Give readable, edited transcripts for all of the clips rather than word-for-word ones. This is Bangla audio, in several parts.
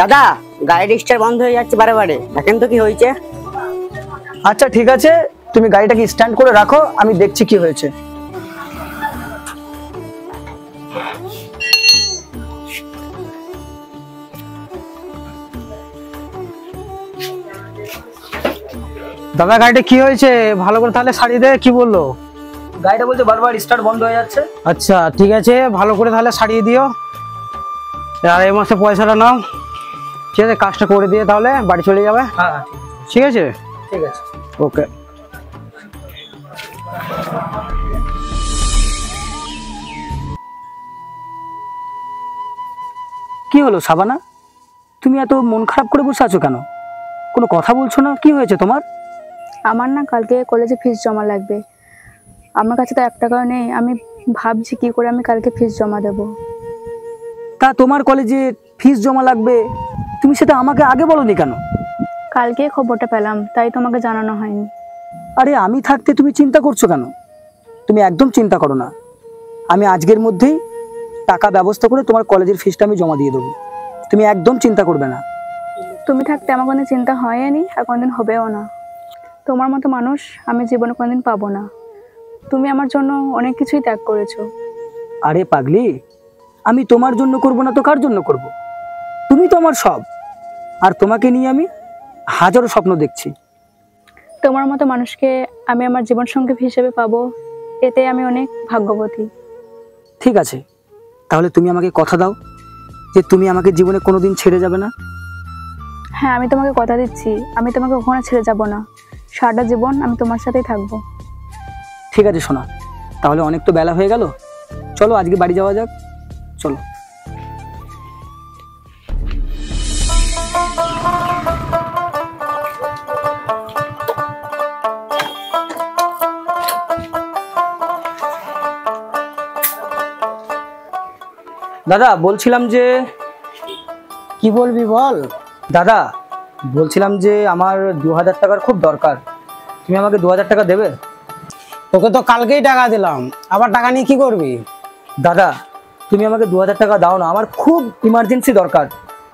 দাদা, গাড়ির স্টার্ট বন্ধ হয়ে যাচ্ছে বারে বারে, দেখেন তো কি হয়েছে। আচ্ছা ঠিক আছে, তুমি গাড়িটাকে স্ট্যান্ড করে রাখো, আমি দেখছি কি হয়েছে। দাদা গাড়িটা কি হয়েছে ভালো করে তাহলে সারিয়ে দে। কি বললো? গাড়িটা বলতে বারবার স্টার্ট বন্ধ হয়ে যাচ্ছে। আচ্ছা ঠিক আছে, ভালো করে তাহলে সারিয়ে দিও। আর এই মাসে পয়সাটা নাও, ঠিক আছে? কাজটা করে দিয়ে তাহলে বাড়ি চলে যাবে। হ্যাঁ ঠিক আছে, ঠিক আছে, ওকে। কি হলো সাবানা, তুমি এত মন খারাপ করে বসে আছো কেন? কোনো কথা বলছো না, কি হয়েছে তোমার? আমার না কালকে কলেজে ফিস জমা লাগবে। আমার কাছে তো 1 টাকাও নেই। আমি ভাবছি কি করে আমি কালকে ফিস জমা দেব। তা তোমার কলেজে ফিস জমা লাগবে, তুমি সেটা আমাকে আগে বলোনি কেন? কালকে খবরটা পেলাম, তাই তোমাকে জানানো হয়নি। আরে আমি থাকতে তুমি চিন্তা করছো কেন? তুমি একদম চিন্তা করো না, আমি আজকের মধ্যেই টাকা ব্যবস্থা করে তোমার কলেজের ফিসটা আমি জমা দিয়ে দেবো। তুমি একদম চিন্তা করবে না। তুমি থাকতে আমার কোনো চিন্তা হয়নি, আর কোনোদিন হবেও না। তোমার মতো মানুষ আমি জীবনে কোনোদিন পাবো না। তুমি আমার জন্য অনেক কিছুই ত্যাগ করেছো। আরে পাগলি, আমি তোমার জন্য করব না তো কার জন্য করব? তুমি তো আমার সব, আর তোমাকে নিয়ে আমি হাজারো স্বপ্ন দেখছি। তোমার মতো মানুষকে আমি আমার জীবন সঙ্গী হিসেবে পাবো, এতে আমি অনেক ভাগ্যবতী। ঠিক আছে, তাহলে তুমি আমাকে কথা দাও যে তুমি আমাকে জীবনে কোনোদিন ছেড়ে যাবে না। হ্যাঁ, আমি তোমাকে কথা দিচ্ছি, আমি তোমাকে কখনো ছেড়ে যাব না। সারাটা জীবন আমি তোমার সাথেই থাকবো। ঠিক আছে শোনা, তাহলে অনেক তো বেলা হয়ে গেল, চলো আজকে বাড়ি যাওয়া যাক, চলো। দাদা বলছিলাম যে, কি বলবি বল। দাদা বলছিলাম যে আমার 2000 টাকার খুব দরকার, তুমি আমাকে 2000 টাকা দেবে? তোকে তো কালকেই টাকা দিলাম, আবার টাকা নিয়ে কি করবি? দাদা তুমি আমাকে 2000 টাকা দাও না, আমার খুব ইমার্জেন্সি দরকার।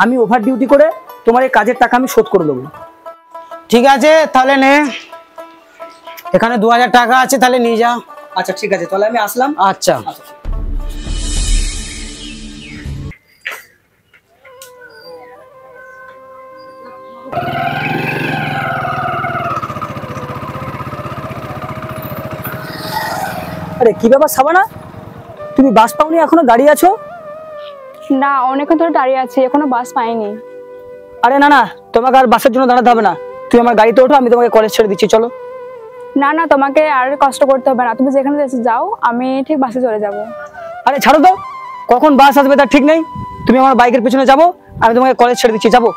আমি ওভার ডিউটি করে তোমার এই কাজের টাকা আমি শোধ করে দেবো। ঠিক আছে তাহলে নে, এখানে 2000 টাকা আছে, তাহলে নিয়ে যা। আচ্ছা ঠিক আছে, তাহলে আমি আসলাম। আচ্ছা। আরে কি ব্যাপার সাবানা, তুমি বাস পাওনি, এখনো দাঁড়িয়ে আছো? না, অনেকক্ষণ ধরে দাঁড়িয়ে আছি, এখনো বাস পাইনি। আরে না না, তোমাকে আর বাসের জন্য দাঁড়াতে হবে না, তুমি আমার গাড়িতে ওঠো, আমি তোমাকে কলেজ ছেড়ে দিচ্ছি, চলো। না না, তোমাকে আর কষ্ট করতে হবে না, তুমি যেখানে যাও আমি ঠিক বাসে চলে যাব। আরে ছাড়ো তো, কখন বাস আসবে তার ঠিক নেই। তুমি আমার বাইকের পেছনে যাবো, আমি তোমাকে কলেজ ছেড়ে দিচ্ছি, যাবো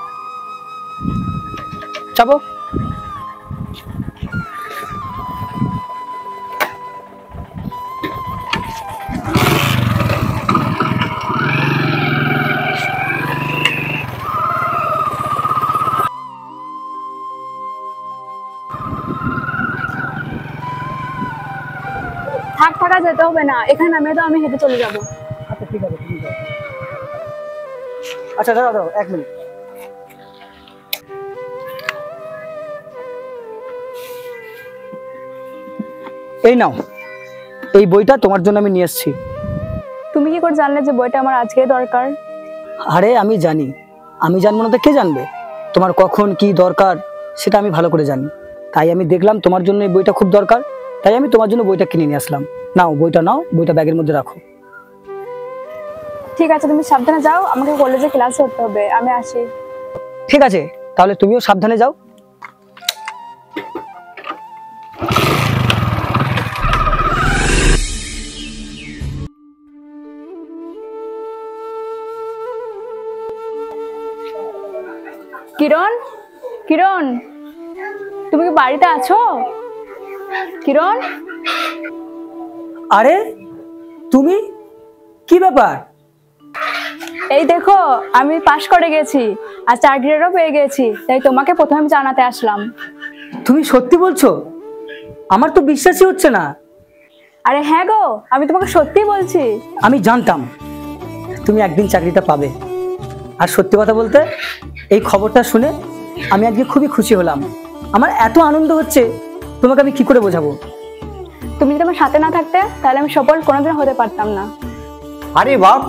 যাবো। থাক থাকা যেতে হবে না, এখানে নামিয়ে দাও, আমি হেঁটে চলে যাব। আচ্ছা ঠিক আছে, তুমি যাও। আচ্ছা দাঁড়াও দাঁড়াও 1 মিনিট। এই নাও, এই বইটা তোমার জন্য আমি নিয়ে এসেছি। তুমি কি করে জানলে যে বইটা আমার আজকে দরকার? আরে আমি জানি, আমি জানবো না তো কে জানবে? তোমার কখন কি দরকার সেটা আমি ভালো করে জানি, তাই আমি দেখলাম তোমার জন্য এই বইটা খুব দরকার, তাই আমি তোমার জন্য বইটা কিনে নিয়ে আসলাম। নাও বইটা নাও, বইটা ব্যাগের মধ্যে রাখো। ঠিক আছে, তুমি সাবধানে যাও, আমাকে কলেজে ক্লাস করতে হবে, আমি আসি। ঠিক আছে, তাহলে তুমিও সাবধানে যাও। কিরণ, কিরণ, তুমি কি বাড়িতে আছো? কিরণ, আরে তুমি, কি ব্যাপার? এই দেখো আমি পাশ করে গেছি আর চাকরিরও পেয়ে গেছি, তাই তোমাকে প্রথমে জানাতে আসলাম। তুমি সত্যি বলছো? আমার তো বিশ্বাসই হচ্ছে না। আরে হ্যাঁ গো, আমি তোমাকে সত্যি বলছি। আমি জানতাম তুমি একদিন চাকরিটা পাবে, আর সত্যি কথা বলতে এই খবরটা শুনে আমি আজকে খুবই খুশি হলাম। আমার এত আনন্দ হচ্ছে, তোমাকে আমি কি করে বোঝাবো। তুমি যদি আমার সাথে না থাকতে তাহলে আমি সফল কোনোদিন হতে পারতাম না। আরে বাপ,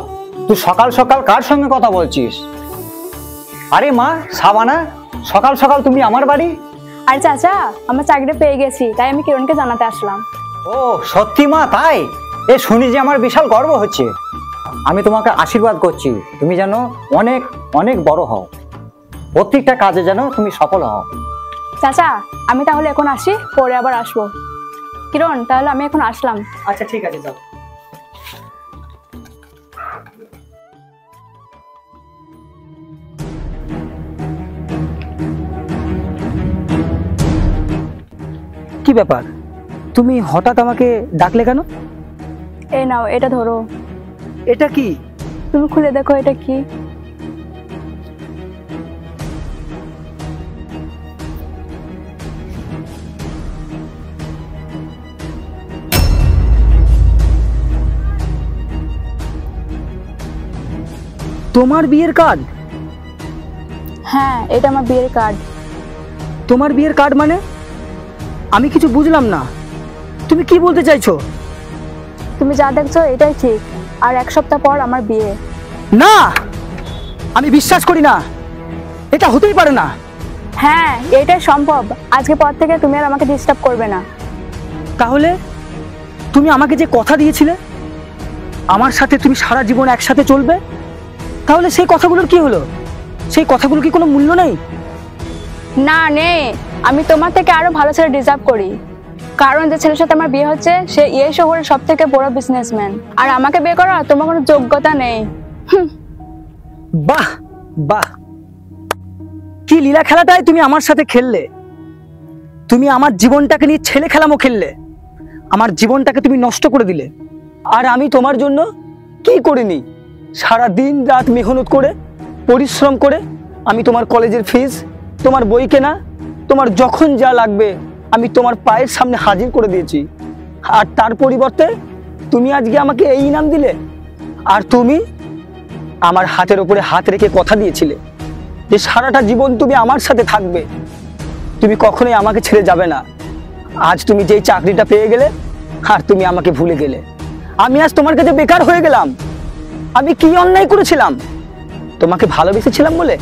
তুই সকাল সকাল কার সঙ্গে কথা বলছিস? আরে মা, সাবানা, সকাল সকাল তুমি আমার বাড়ি? আর চাচা, আমার চাকরি পেয়ে গেছি, তাই আমি কিরণকে জানাতে আসলাম। ও সত্যি মা, তাই? এ শুনি যে আমার বিশাল গর্ব হচ্ছে। আমি তোমাকে আশীর্বাদ করছি, তুমি যেন অনেক অনেক বড় হও, প্রত্যেকটা কাজে যেন তুমি সফল হও। চাচা, আমি তাহলে এখন আসি, পরে আবার আসবো। কিরণ, তাহলে আমি এখন আসলাম। আচ্ছা ঠিক আছে, যাও। কি ব্যাপার, তুমি হঠাৎ আমাকে ডাকলে কেন? এই নাও, এটা ধরো। এটা কি? তুমি খুলে দেখো এটা কি। তোমার বিয়ের কার্ড? হ্যাঁ, এটা আমার বিয়ের কার্ড। তোমার বিয়ের কার্ড মানে? আমি কিছু বুঝলাম না, তুমি কি বলতে চাইছো? তুমি যা দেখছো এটাই ঠিক, আর 1 সপ্তাহ পর আমার বিয়ে। না, আমি বিশ্বাস করি না, এটা হতেই পারে না। হ্যাঁ, এটাই সম্ভব। আজকে পর থেকে তুমি আর আমাকে ডিস্টার্ব করবে না। তাহলে তুমি আমাকে যে কথা দিয়েছিলে আমার সাথে তুমি সারা জীবন একসাথে চলবে, তাহলে সেই কথাগুলোর কি হলো? সেই কথাগুলো কি কোনো মূল্য নেই? না, নেই। আমি তোমার থেকে আরো ভালো ছেলে ডিজার্ভ করি, কারণ যে ছেলের সাথে আমার বিয়ে হচ্ছে সে এই শহরের সব থেকে বড় বিজনেসম্যান, আর আমাকে বিয়ে করার তোমার কোনো যোগ্যতা নেই। বাহ বাহ, কি লীলা খেলাটাই তুমি আমার সাথে খেললে। তুমি আমার জীবনটাকে নিয়ে ছেলে খেলামো খেললে, আমার জীবনটাকে তুমি নষ্ট করে দিলে। আর আমি তোমার জন্য কি করিনি? সারা দিন রাত মেহনত করে পরিশ্রম করে আমি তোমার কলেজের ফিস, তোমার বই কেনা, তোমার যখন যা লাগবে আমি তোমার পায়ের সামনে হাজির করে দিয়েছি। আর তার পরিবর্তে তুমি আজকে আমাকে এই ইনাম দিলে। আর তুমি আমার হাতের উপরে হাত রেখে কথা দিয়েছিলে যে সারাটা জীবন তুমি আমার সাথে থাকবে, তুমি কখনোই আমাকে ছেড়ে যাবে না। আজ তুমি যেই চাকরিটা পেয়ে গেলে আর তুমি আমাকে ভুলে গেলে। আমি আজ তোমার কাছে বেকার হয়ে গেলাম। আমি কি অন্যায় করেছিলাম? তোমাকে ভালোবেসেছিলাম বলে,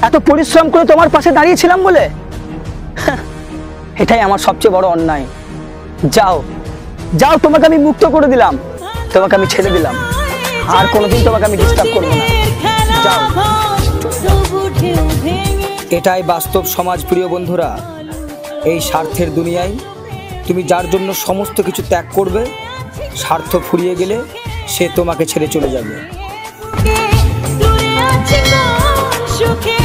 এত পরিশ্রম করে তোমার পাশে দাঁড়িয়েছিলাম বলে? এটাই আমার সবচেয়ে বড় অন্যায়। যাও যাও, তোমাকে আমি মুক্ত করে দিলাম, তোমাকে আমি ছেড়ে দিলাম, আর কোনোদিন তোমাকে আমি ডিস্টার্ব করবো না। যাও। এটাই বাস্তব সমাজ প্রিয় বন্ধুরা। এই স্বার্থের দুনিয়ায় তুমি যার জন্য সমস্ত কিছু ত্যাগ করবে, স্বার্থ ফুরিয়ে গেলে সে তোমাকে ছেড়ে চলে যাবে। সুখে